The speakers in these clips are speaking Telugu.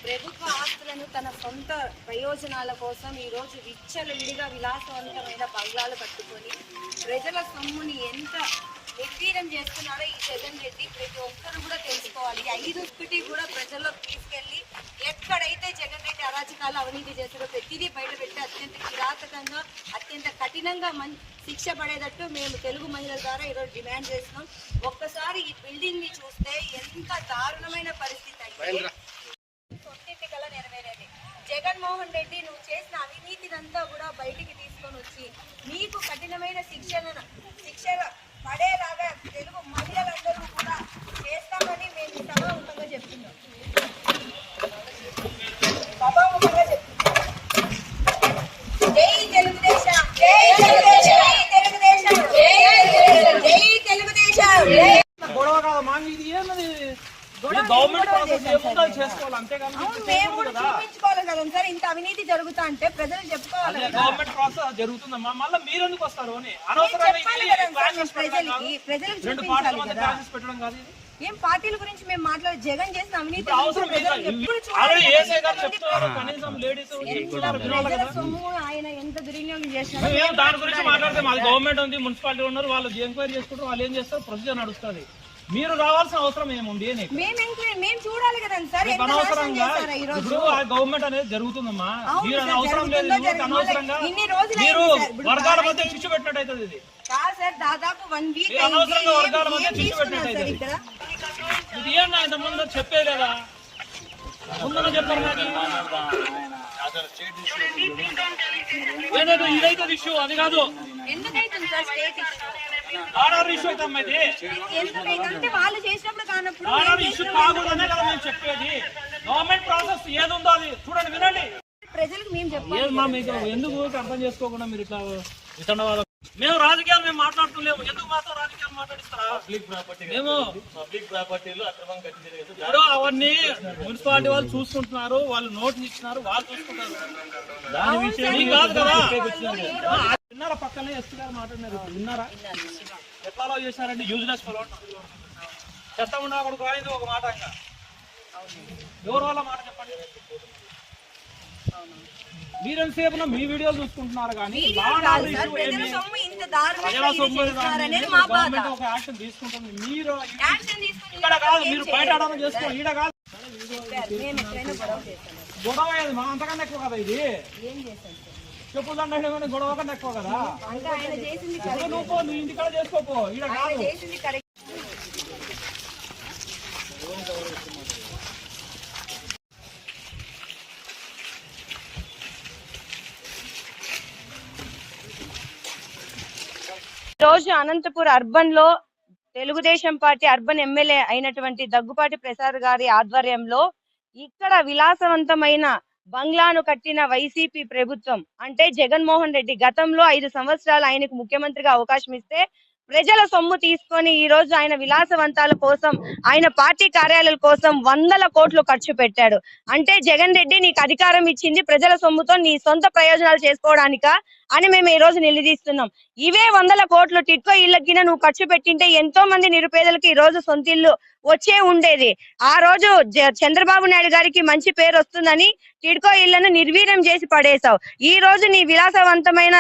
ప్రభుత్వ ఆస్తులను తన సొంత ప్రయోజనాల కోసం ఈరోజు విచ్చలవిడిగా విలాసవంతమైన బంగ్లాలు కట్టుకొని ప్రజల సొమ్ముని ఎంత నిర్వీర్యం చేస్తున్నారో ఈ జగన్ రెడ్డి ప్రతి ఒక్కరు కూడా తెలుసుకోవాలి. 5 కూడా ప్రజల్లో తీసుకెళ్లి ఎక్కడైతే జగన్ రెడ్డి అరాచకాలు అవినీతి చేస్తారో ప్రతిదీ బయటపెట్టి అత్యంత కిరాతకంగా అత్యంత కఠినంగా శిక్ష పడేటట్టు మేము తెలుగు మహిళల ద్వారా ఈరోజు డిమాండ్ చేస్తున్నాం. ఒక్కసారి ఈ బిల్డింగ్ ని చూస్తే ఎంత దారుణమైన పరిస్థితి అంటే సొంతింటి కల నెరవేరేది. జగన్మోహన్ రెడ్డి నువ్వు చేసిన అవినీతినంతా కూడా బయటికి తీసుకొని వచ్చి నీకు కఠినమైన శిక్ష పడేలాగా తెలుగు మహిళలందరూ కూడా చేస్తామని మేము సభాముఖంగా చెప్తున్నాం. జై తెలుగుదేశం, జై తెలుగుదేశం, జై తెలుగుదేశం, జై తెలుగుదేశం. గొడవ కాదు మాకు ఇది ఏమది గవర్నమెంట్ ప్రాసెస్ ఏముందో చేసుకోవాలి అంతేగాని మేము కూడా చూపించుకోవాలి కదా సార్. ఇంత అవినీతి జరుగుతా అంటే ప్రజలు చెప్పుకోవాలి. గవర్నమెంట్ ప్రాసెస్ జరుగుతుందమ్మా, మళ్ళీ మీరు ఎందుకు వస్తారు అని అనవసరంగా ప్రజలకు పెట్టడం కాదు. ఏం పార్టీల గురించి మేము మాట్లాడే జగన్ చేసిన అవినీతి సొమ్ము ఆయన ఎంత దుర్వినియోగం చేస్తున్నారు దాని గురించి మాట్లాడితే మాది గవర్నమెంట్ ఉంది, మున్సిపాలిటీ ఉన్నారు, వాళ్ళు ఎంక్వైరీ చేసుకుంటారు, వాళ్ళు ఏం చేస్తారు, ప్రొసీజర్ నడుస్తుంది. మీరు రావాల్సిన అవసరం ఏముంది? మేము చూడాలి కదా సార్. అనవసరంగా ఇప్పుడు గవర్నమెంట్ అనేది జరుగుతుందమ్మా, మీరు అవసరం లేదు. అనవసరంగా మీరు వర్గాల మధ్య చిచ్చు పెట్టినట్టు అవుతుంది. ఇది దాదాపు 1 వీక్ అనవసరంగా వర్గాల మధ్య చిచ్చు పెట్టినట్టు అవుతుంది. ఇది ఏమన్నా ఇంత ముందు చెప్పేదేదా? ముందు చెప్పారు ఏదైతే ఇదైతే ఇష్యూ, అది కాదు ఆర్డర్ ఇష్యూ అవుతాం. ఇది వాళ్ళు చేసినప్పుడు కానప్పుడు ఆర్డర్ ఇష్యూ కాకూడదనే కదా మేము చెప్పేది. గవర్నమెంట్ ప్రాసెస్ ఏది ఉందో అది చూడండి, వినండి. ప్రజలకు మేము చెప్పాలి. మీకు ఎందుకు అర్థం చేసుకోకుండా మీరు ఇట్లా వితండవాదం? మేము రాజకీయాలు మేము మాట్లాడుతున్నాము, ఎందుకు మాతో రాజకీయాలు మాట్లాడిస్తారా? పబ్లిక్ ప్రాపర్టీలు అక్రమం ఇప్పుడు అవన్నీ మున్సిపాలిటీ వాళ్ళు చూసుకుంటున్నారు, వాళ్ళు నోటీస్ ఇచ్చినారు, వాళ్ళు చూసుకుంటారు. దాని విషయం కాదు కదా. విన్నారా? పక్కనే ఎస్పీ గారు మాట్లాడినారు, విన్నారా? ఎట్లా చేశారంటే యూజ్లెస్ చెత్త ఉన్నా కూడా ఇది ఒక మాట. ఇంకా ఎవరు వాళ్ళ మాట చెప్పండి. మీరెంతసేపు మీ వీడియోలు చూసుకుంటున్నారు కానీ గవర్నమెంట్ ఒక యాక్షన్ తీసుకుంటుంది. మీరు ఇక్కడ కాదు, మీరు బయట ఆడడం చేసుకోవాలి, ఈడ కాదు. గొడవ అయ్యేది మా అంతకన్నా ఎక్కువ కదా. ఇది చెప్పులు దండ గొడవ కన్నా ఎక్కువ కదా. నువ్వు నీ ఇంటికాడ చేసుకోపో, ఈడ కాదు. రోజు అనంతపూర్ అర్బన్ లో తెలుగుదేశం పార్టీ అర్బన్ ఎమ్మెల్యే అయినటువంటి దగ్గుపాటి ప్రసాద్ గారి ఆధ్వర్యంలో ఇక్కడ విలాసవంతమైన బంగ్లాను కట్టిన వైసీపీ ప్రభుత్వం అంటే జగన్మోహన్ రెడ్డి గతంలో 5 సంవత్సరాలు ఆయనకు ముఖ్యమంత్రిగా అవకాశం ఇస్తే ప్రజల సొమ్ము తీసుకొని ఈ రోజు ఆయన విలాసవంతాల కోసం ఆయన పార్టీ కార్యాలయాల కోసం 100 కోట్లు ఖర్చు పెట్టాడు. అంటే జగన్ రెడ్డి నీకు అధికారం ఇచ్చింది ప్రజల సొమ్ముతో నీ సొంత ప్రయోజనాలు చేసుకోవడానికా అని మేము ఈ రోజు నిలదీస్తున్నాం. ఇవే 100 కోట్లు టిట్కో ఇళ్ళకి నువ్వు ఖర్చు పెట్టింటే ఎంతో మంది నిరుపేదలకు ఈ రోజు సొంత ఇల్లు వచ్చే ఉండేది. ఆ రోజు చంద్రబాబు నాయుడు గారికి మంచి పేరు వస్తుందని టిట్కో ఇళ్లను నిర్వీర్యం చేసి పడేశావు. ఈ రోజు నీ విలాసవంతమైన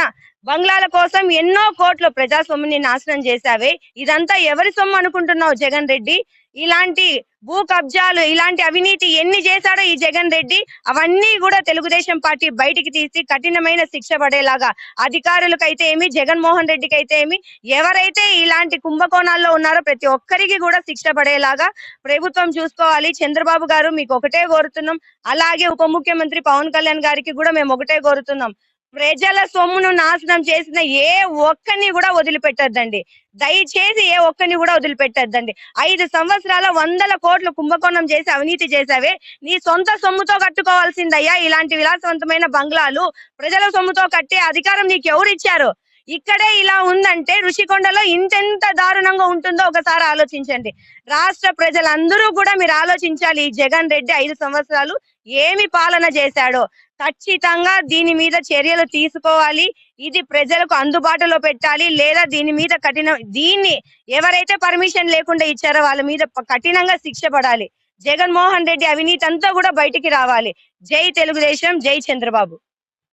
బంగ్లాల కోసం ఎన్నో కోట్ల ప్రజా సొమ్ముని నాశనం చేశావే. ఇదంతా ఎవరి సొమ్ము అనుకుంటున్నావు జగన్ రెడ్డి? ఇలాంటి భూ కబ్జాలు, ఇలాంటి అవినీతి ఎన్ని చేశాడో ఈ జగన్ రెడ్డి, అవన్నీ కూడా తెలుగుదేశం పార్టీ బయటికి తీసి కఠినమైన శిక్ష పడేలాగా అధికారులకైతే ఏమి, జగన్మోహన్ రెడ్డికి అయితే ఏమి, ఎవరైతే ఇలాంటి కుంభకోణాల్లో ఉన్నారో ప్రతి ఒక్కరికి కూడా శిక్ష పడేలాగా ప్రభుత్వం చూసుకోవాలి. చంద్రబాబు గారు మీకు ఒకటే కోరుతున్నాం, అలాగే ఉప ముఖ్యమంత్రి పవన్ కళ్యాణ్ గారికి కూడా మేము ఒకటే కోరుతున్నాం. ప్రజల సొమ్మును నాశనం చేసిన ఏ ఒక్కరిని కూడా వదిలిపెట్టద్దండి. దయచేసి ఏ ఒక్కరిని కూడా వదిలిపెట్టద్దండి. 5 సంవత్సరాల 100 కోట్ల కుంభకోణం చేసి అవినీతి చేసావే, నీ సొంత సొమ్ముతో కట్టుకోవాల్సిందయ్యా ఇలాంటి విలాసవంతమైన బంగ్లాలు. ప్రజల సొమ్ముతో కట్టే అధికారం నీకు ఎవరు ఇచ్చారు? ఇక్కడే ఇలా ఉందంటే ఋషికొండలో ఇంతెంత దారుణంగా ఉంటుందో ఒకసారి ఆలోచించండి. రాష్ట్ర ప్రజలందరూ కూడా మీరు ఆలోచించాలి. ఈ జగన్ రెడ్డి 5 సంవత్సరాలు ఏమి పాలన చేశాడో. ఖచ్చితంగా దీని మీద చర్యలు తీసుకోవాలి. ఇది ప్రజలకు అందుబాటులో పెట్టాలి. లేదా దీని మీద దీన్ని ఎవరైతే పర్మిషన్ లేకుండా ఇచ్చారో వాళ్ళ మీద కఠినంగా శిక్ష పడాలి. జగన్మోహన్ రెడ్డి అవినీతి అంతా కూడా బయటికి రావాలి. జై తెలుగుదేశం, జై చంద్రబాబు.